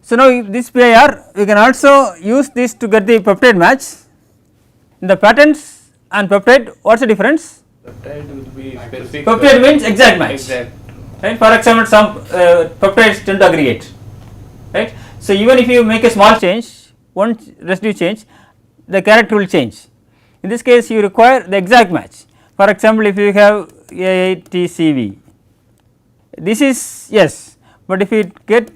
So, now this PIR we can also use this to get the peptide match. In the patents and peptide, what is the difference? Peptide will be specific. Peptide means exact match. Exact. Right. For example, some peptides tend to aggregate. Right. So, even if you make a small change, one residue change, the character will change. In this case, you require the exact match. For example, if you have AITCV, this is yes, but if you get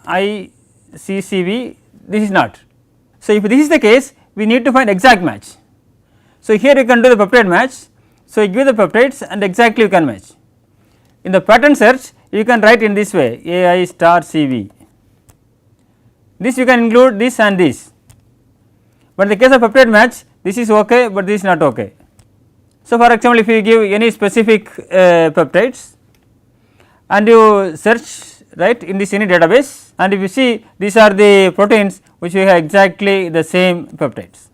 AICCV, this is not. So, if this is the case, we need to find exact match. So, here you can do the peptide match. So, you give the peptides and exactly you can match. In the pattern search, you can write in this way AI star CV. This you can include this and this, but in the case of peptide match, this is okay, but this is not okay. So, for example, if you give any specific peptides and you search right in this any database, and if you see these are the proteins which we have exactly the same peptides.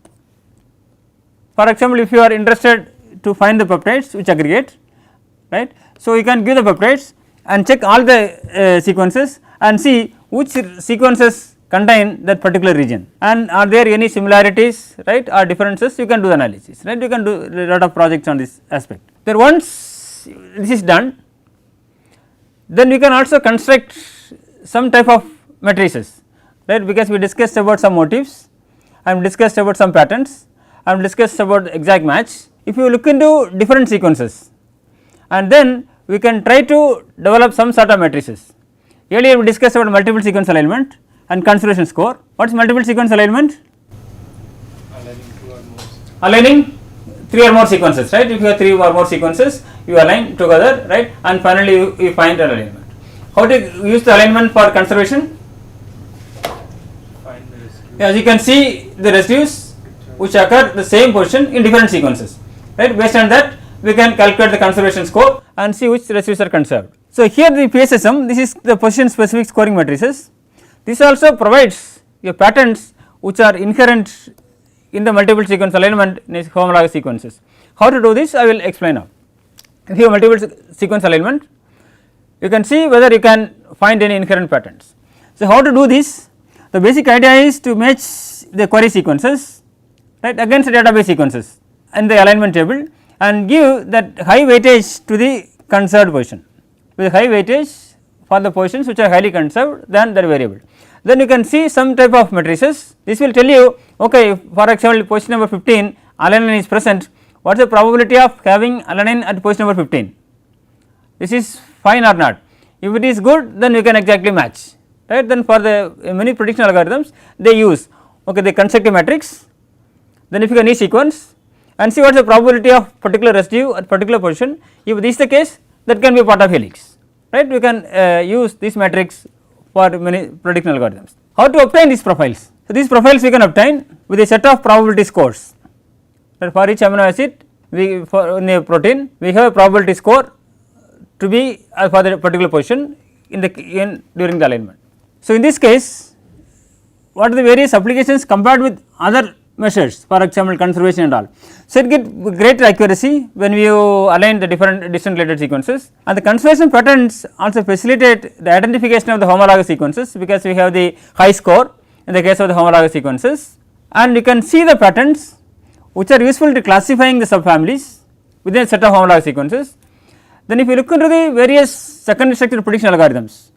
For example, if you are interested to find the peptides which aggregate, right. So, you can give the peptides and check all the sequences and see which sequences contain that particular region, and are there any similarities, right, or differences, you can do the analysis, right. You can do a lot of projects on this aspect. Then once this is done, then we can also construct some type of matrices, right, because we discussed about some motifs and discussed about some patterns and discussed about exact match. If you look into different sequences, and then we can try to develop some sort of matrices. Earlier we discussed about multiple sequence alignment and conservation score. What is multiple sequence alignment? Aligning 3 or more sequences, right. If you have 3 or more sequences, you align together, right, and finally you find an alignment. How to use the alignment for conservation? Find the residue. As you can see the residues which occur the same position in different sequences, right. Based on that we can calculate the conservation score and see which residues are conserved. So, here the PSSM, this is the position specific scoring matrices. This also provides your patterns which are inherent in the multiple sequence alignment in homologous sequences. How to do this I will explain now. If you have multiple sequence alignment, you can see whether you can find any inherent patterns. So, how to do this? The basic idea is to match the query sequences, right, against the database sequences in the alignment table and give that high weightage to the conserved position, with high weightage for the positions which are highly conserved than their variable. Then you can see some type of matrices. This will tell you, okay, for example, position number 15 alanine is present, what is the probability of having alanine at position number 15? This is fine or not? If it is good, then you can exactly match, right. Then for the many prediction algorithms they use, okay, they construct a matrix, then if you can sequence and see what is the probability of particular residue at particular position. If this is the case, that can be a part of helix, right. We can use this matrix for many prediction algorithms. How to obtain these profiles? So, these profiles we can obtain with a set of probability scores. For each amino acid in a protein we have a probability score to be for the particular position during the alignment. So, in this case, what are the various applications compared with other measures, for example, conservation and all. So, it gets greater accuracy when you align the different distant related sequences, and the conservation patterns also facilitate the identification of the homologous sequences, because we have the high score in the case of the homologous sequences, and you can see the patterns which are useful to classifying the subfamilies within a set of homologous sequences. Then if you look into the various secondary structure prediction algorithms,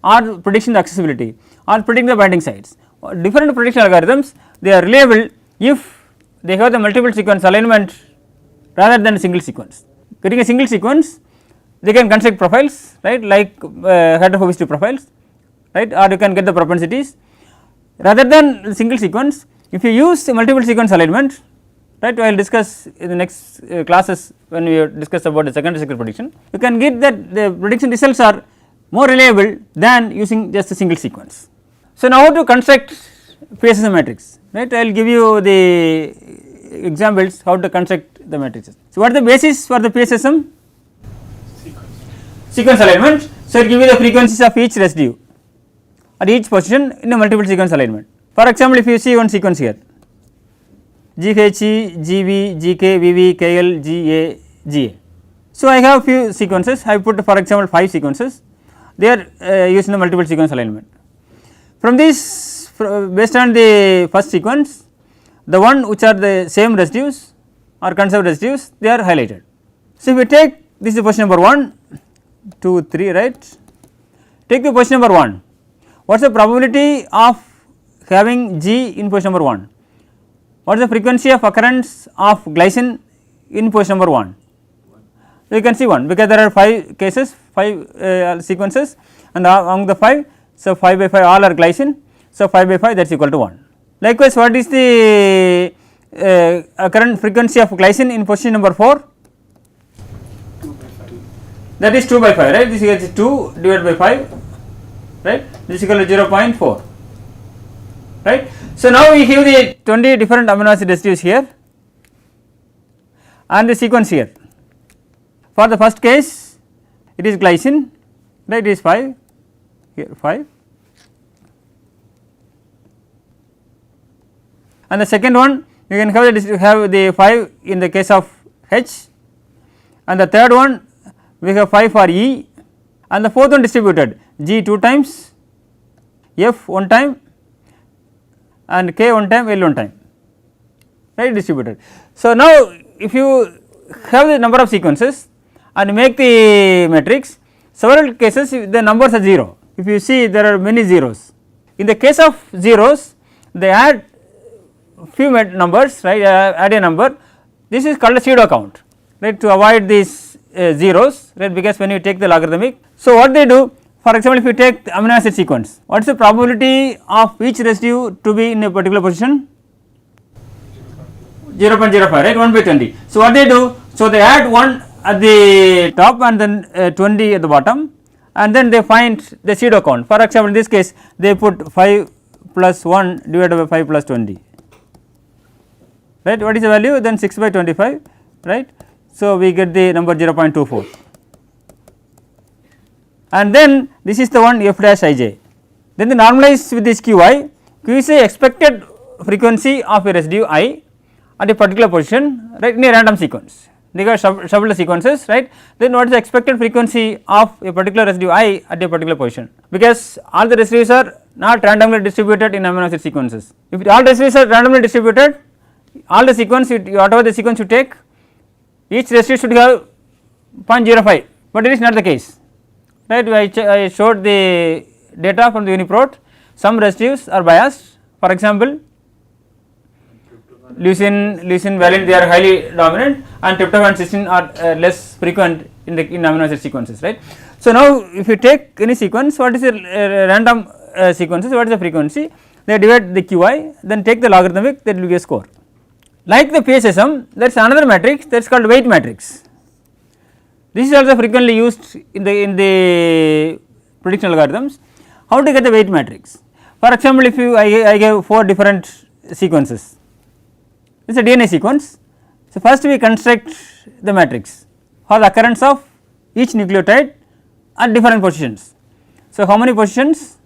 or prediction the accessibility, or predicting the binding sites, different prediction algorithms, they are reliable if they have the multiple sequence alignment rather than a single sequence. Getting a single sequence, they can construct profiles, right, like hydrophobicity profiles, right, or you can get the propensities. Rather than single sequence, if you use multiple sequence alignment, right, I will discuss in the next classes when we discuss about the secondary structure prediction, you can get that the prediction results are more reliable than using just a single sequence. So, now how to construct PSSM matrix, right, I will give you the examples how to construct the matrices. So, what is the basis for the PSSM? Sequence alignment. So, I will give you the frequencies of each residue at each position in a multiple sequence alignment. For example, if you see one sequence here, GHE, GV, GK, VV, KL, GA, GA. So, I have few sequences, I put for example 5 sequences, they are used in a multiple sequence alignment. From this, based on the first sequence, the one which are the same residues or conserved residues, they are highlighted. So, if we take this is position number 1, 2, 3, right. Take the position number 1. What is the probability of having G in position number 1? What is the frequency of occurrence of glycine in position number 1? You can see 1, because there are 5 cases, 5 sequences, and among the 5, so 5 by 5 all are glycine, so 5 by 5 that is equal to 1. Likewise, what is the occurrence frequency of glycine in position number 4? 2 by 5. That is 2 by 5, right. This is 2 divided by 5, right, this is equal to 0.4, right. So, now we have the 20 different amino acid residues here and the sequence here. For the first case, it is glycine, right, it is 5, here 5, and the second one you can have the 5 in the case of H, and the third one we have 5 for E, and the fourth one distributed G 2 times, F 1 time, and K 1 time, L 1 time, right, distributed. So, now if you have the number of sequences and make the matrix, several cases the numbers are 0. If you see, there are many zeros. In the case of zeros, they add few numbers, right, add a number. This is called a pseudo count, right, to avoid these zeros, right, because when you take the logarithmic. So, what they do, for example, if you take the amino acid sequence, what is the probability of each residue to be in a particular position? 0.05, right, 1 by 20. So, what they do, so they add 1 at the top and then 20 at the bottom, and then they find the pseudo count. For example, in this case they put 5 plus 1 divided by 5 plus 20, right, what is the value, then 6 by 25, right. So, we get the number 0.24, and then this is the one f dash I j. Then they normalize with this q I. Q is the expected frequency of a residue I at a particular position, right, in a random sequence. They got several sequences, right. Then what is the expected frequency of a particular residue I at a particular position, because all the residues are not randomly distributed in amino acid sequences. If all residues are randomly distributed, all the sequence, whatever the sequence you take, each residue should have 0.05, but it is not the case, right. I showed the data from the UniProt. Some residues are biased, for example, leucine, valine, they are highly dominant, and tryptophan and cysteine are less frequent in amino acid sequences, right. So, now if you take any sequence, what is the random sequences, what is the frequency, they divide the qi, then take the logarithmic, that will give a score. Like the PSSM, there is another matrix that is called weight matrix. This is also frequently used in the prediction algorithms. How to get the weight matrix? For example, if I gave 4 different sequences, it is a DNA sequence. So, first we construct the matrix for the occurrence of each nucleotide at different positions. So, how many positions?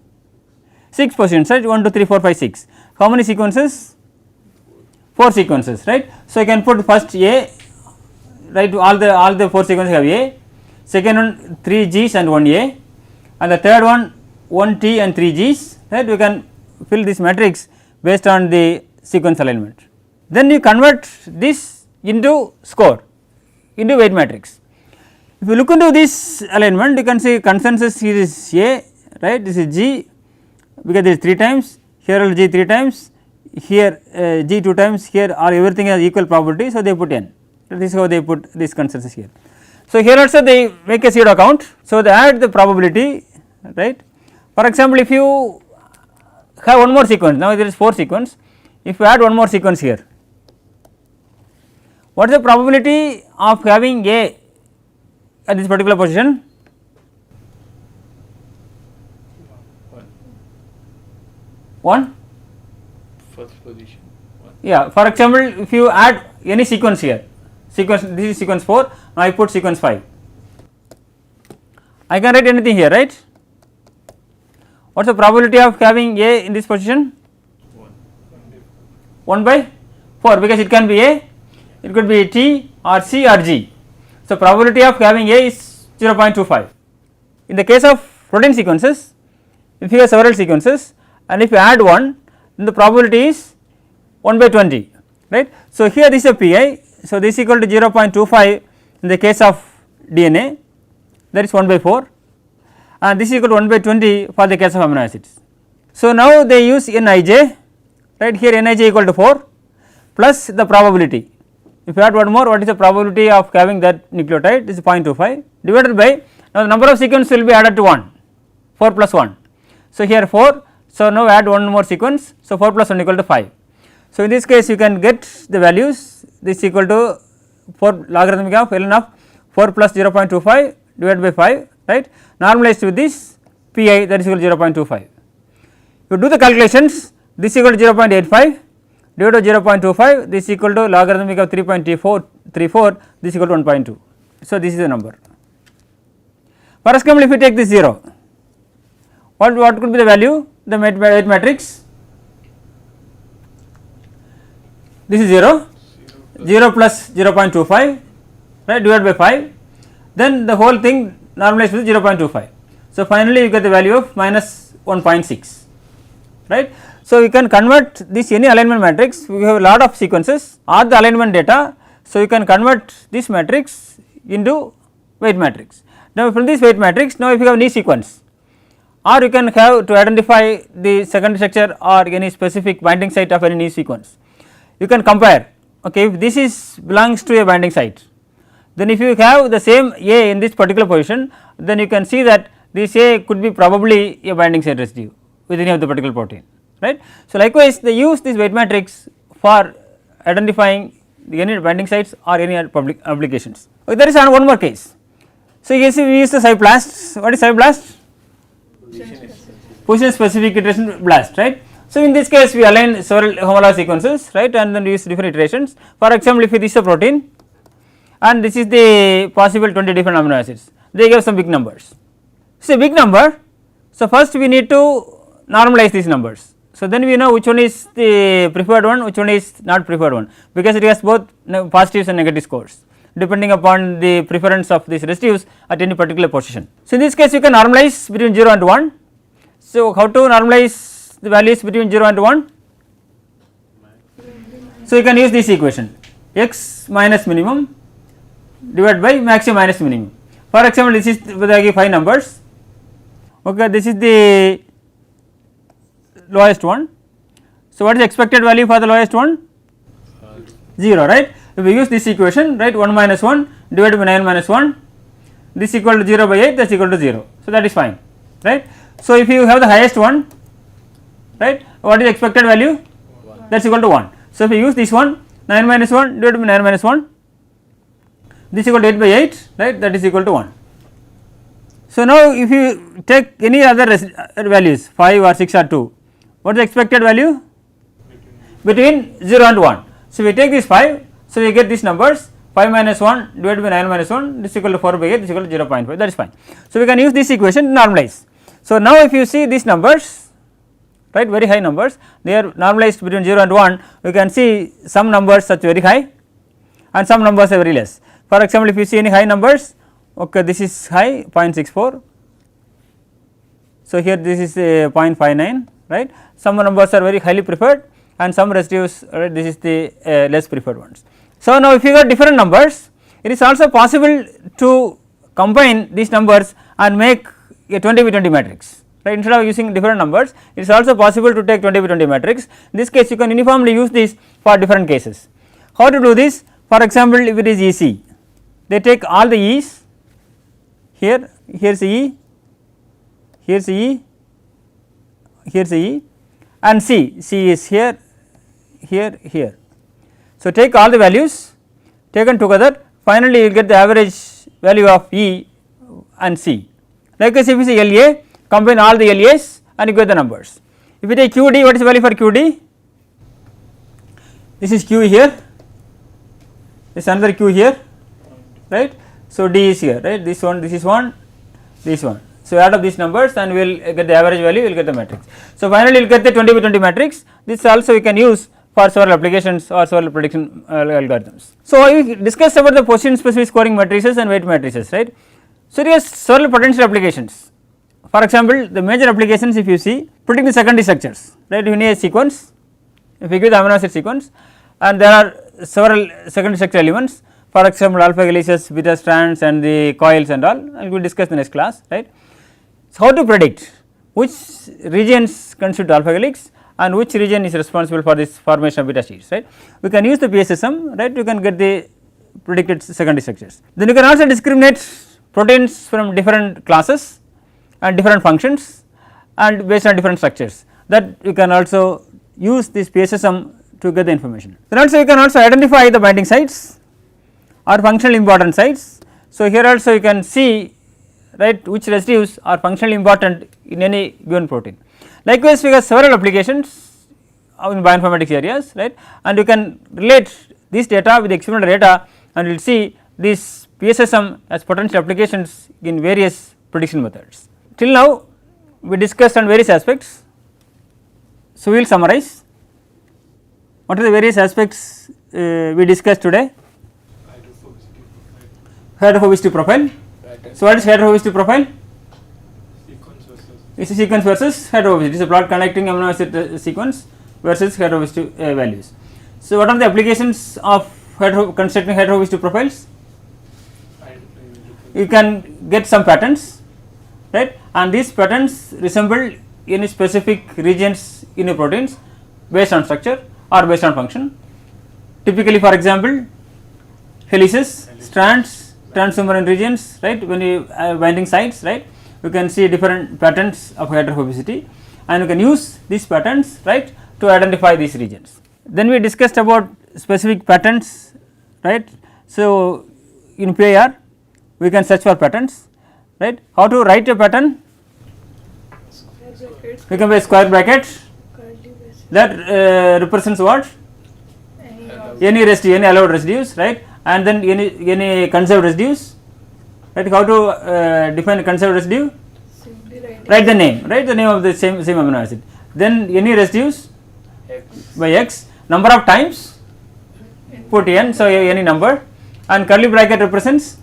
6 positions, right, 1, 2, 3, 4, 5, 6. How many sequences? 4 sequences, right. So, I can put first A, right, all the 4 sequences have A, second one 3 Gs and 1 A, and the third one 1 T and 3 Gs, right. We can fill this matrix based on the sequence alignment. Then you convert this into score, into weight matrix. If you look into this alignment, you can see consensus here is A, right, this is G, because this is 3 times, here will G 3 times, here G 2 times, here or everything has equal probability. So, they put N, this is how they put this consensus here. So, here also they make a pseudo count. So, they add the probability, right. For example, if you have one more sequence, now there is 4 sequence, if you add one more sequence here, what is the probability of having A at this particular position? 1. First position. 1. Yeah, for example, if you add any sequence here, this is sequence 4, now I put sequence 5. I can write anything here, right. What is the probability of having A in this position? 1 by 4, because it can be A, it could be T or C or G. So, probability of having A is 0.25. In the case of protein sequences, if you have several sequences and if you add 1, then the probability is 1 by 20, right. So, here this is a pi. So, this is equal to 0.25 in the case of DNA, that is 1 by 4, and this is equal to 1 by 20 for the case of amino acids. So, now they use Nij, right, here Nij equal to 4 plus the probability. If you add one more, what is the probability of having that nucleotide? This is 0.25 divided by, now the number of sequence will be added to 1, 4 plus 1. So, here 4, so now add one more sequence, so 4 plus 1 equal to 5. So, in this case you can get the values, this is equal to 4 logarithmic of ln of 4 plus 0.25 divided by 5, right, normalized with this pi, that is equal to 0.25. You do the calculations, this is equal to 0.85 divided by 0.25, this is equal to logarithmic of 3.34, this is equal to 1.2. So, this is the number. For example, if you take this 0, what could be the value? The weight matrix, this is 0, 0 plus 0.25, right, divided by 5, then the whole thing normalized with 0.25. So, finally, you get the value of minus 1.6, right. So, you can convert this any alignment matrix, we have a lot of sequences or the alignment data. So, you can convert this matrix into weight matrix. Now, from this weight matrix, now if you have any sequence, or you can have to identify the secondary structure or any specific binding site of any new sequence, you can compare, okay, if this is belongs to a binding site, then if you have the same A in this particular position, then you can see that this A could be probably a binding site residue with any of the particular protein, right. So, likewise they use this weight matrix for identifying the any binding sites or any public applications. Okay, there is one more case. So, you see we use the cyblast. What is cyblast? Position specific iteration blast, right. So, in this case we align several homologous sequences, right, and then use different iterations. For example, if this is a protein and this is the possible 20 different amino acids, they give some big numbers. So, big number, so first we need to normalize these numbers. So, then we know which one is the preferred one, which one is not preferred one, because it has both positives and negative scores depending upon the preference of these residues at any particular position. So, in this case you can normalize between 0 and 1. So, how to normalize the values between 0 and 1? So, you can use this equation, x minus minimum divided by maximum minus minimum. For example, this is whether I give 5 numbers, okay, this is the lowest one. So, what is the expected value for the lowest one? 0, right. If we use this equation, right, 1 minus 1 divided by 9 minus 1, this is equal to 0 by 8, that is equal to 0. So, that is fine, right. So, if you have the highest one, right, what is the expected value? That is equal to 1. So, if you use this one, 9 minus 1 divided by 9 minus 1, this is equal to 8 by 8, right, that is equal to 1. So, now if you take any other values 5 or 6 or 2, what is the expected value? Between 0 and 1. So, we take this 5, so we get these numbers 5 minus 1 divided by 9 minus 1, this is equal to 4 by 8, this is equal to 0.5, that is fine. So, we can use this equation to normalize. So, now if you see these numbers, right, very high numbers, they are normalized between 0 and 1, we can see some numbers such very high and some numbers are very less. For example, if you see any high numbers, okay, this is high 0.64, so here this is 0.59, right, some numbers are very highly preferred and some residues, right, this is the less preferred ones. So, now if you got different numbers, it is also possible to combine these numbers and make a 20 by 20 matrix, right. Instead of using different numbers, it is also possible to take 20 by 20 matrix. In this case, you can uniformly use this for different cases. How to do this? For example, if it is EC, they take all the E's here, here is E, here is E, here is E, and C is here, here, here. So, take all the values taken together, finally you will get the average value of E and C. Likewise, if you see LA, combine all the LAs and you get the numbers. If you take QD, what is the value for QD? This is Q here, this is another Q here, right. So, D is here, right, this one, this is one, this one. So, add up these numbers and we will get the average value, we will get the matrix. So, finally, you will get the 20 by 20 matrix. This also we can use for several applications or several prediction algorithms. So, we discussed about the position specific scoring matrices and weight matrices, right. So, there are several potential applications For example, the major applications if you see predicting the secondary structures, right, you need a sequence, if you give the amino acid sequence and there are several secondary structure elements, for example alpha helices, beta strands and the coils and all, and we will discuss in the next class, right. So, how to predict which regions constitute alpha helix and which region is responsible for this formation of beta sheets, right. We can use the PSSM, right, you can get the predicted secondary structures. Then you can also discriminate proteins from different classes and different functions and based on different structures, that you can also use this PSSM to get the information. Then also you can also identify the binding sites or functional important sites. So, here also you can see, right, which residues are functionally important in any given protein. Likewise, we have several applications in bioinformatics areas, right, and you can relate this data with the experimental data and you will see this PSSM as potential applications in various prediction methods. Till now we discussed on various aspects. So, we will summarize what are the various aspects we discussed today. Hydrophobicity profile. So, what is hydrophobicity profile? Sequence versus. It is a sequence versus hydrophobicity. It is a plot connecting amino acid sequence versus hydrophobicity values. So, what are the applications of constructing hydrophobicity profiles? You can get some patterns, right, and these patterns resemble any specific regions in a proteins based on structure or based on function. Typically, for example, helices, strands, transmembrane regions, right, when you binding sites, right, you can see different patterns of hydrophobicity and you can use these patterns, right, to identify these regions. Then we discussed about specific patterns, right. So, in PIR we can search for patterns, right. How to write a pattern? We can by square bracket that represents what? Any residue, any allowed residues, right, and then any conserved residues, right. How to define a conserved residue? Write the name, of the same amino acid. Then any residues by x, number of times put n, so any number, and curly bracket represents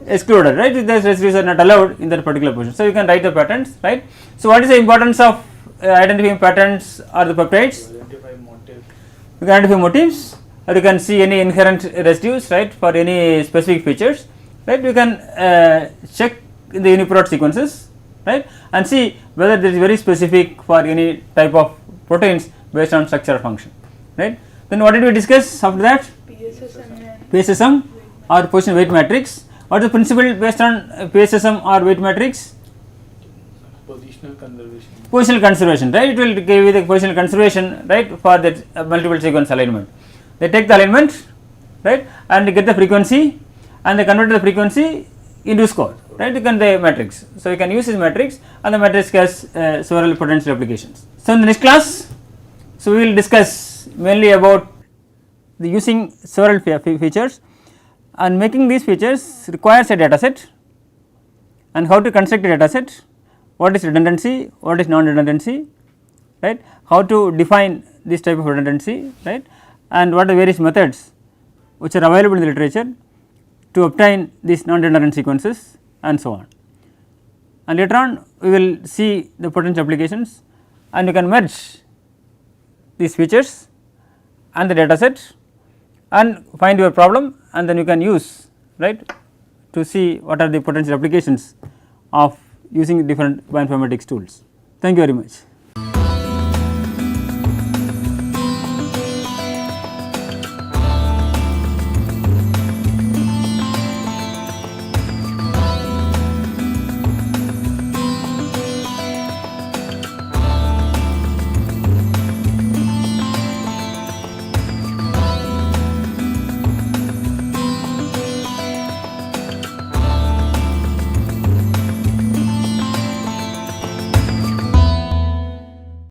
excluded, right, those residues are not allowed in that particular position. So, you can write the patterns, right. So, what is the importance of identifying patterns or the peptides? You can identify motifs, or you can see any inherent residues, right, for any specific features, right. You can check in the uniprot sequences, right, and see whether there is very specific for any type of proteins based on structure or function, right. Then what did we discuss after that? PSSM or position weight matrix. What is the principle based on PSSM or weight matrix? Positional conservation. Positional conservation, right, it will give you the positional conservation, right, for that multiple sequence alignment. They take the alignment, right, and get the frequency and they convert the frequency into score, right, you can the matrix. So, you can use this matrix and the matrix has several potential applications. So, in the next class, so we will discuss mainly about the using several features, and making these features requires a data set and how to construct a data set, what is redundancy, what is non-redundancy, right, how to define this type of redundancy, right, and what are various methods which are available in the literature to obtain these non-redundant sequences and so on. And later on we will see the potential applications and you can merge these features and the data set and find your problem, and then you can use, right, to see what are the potential applications of using different bioinformatics tools. Thank you very much.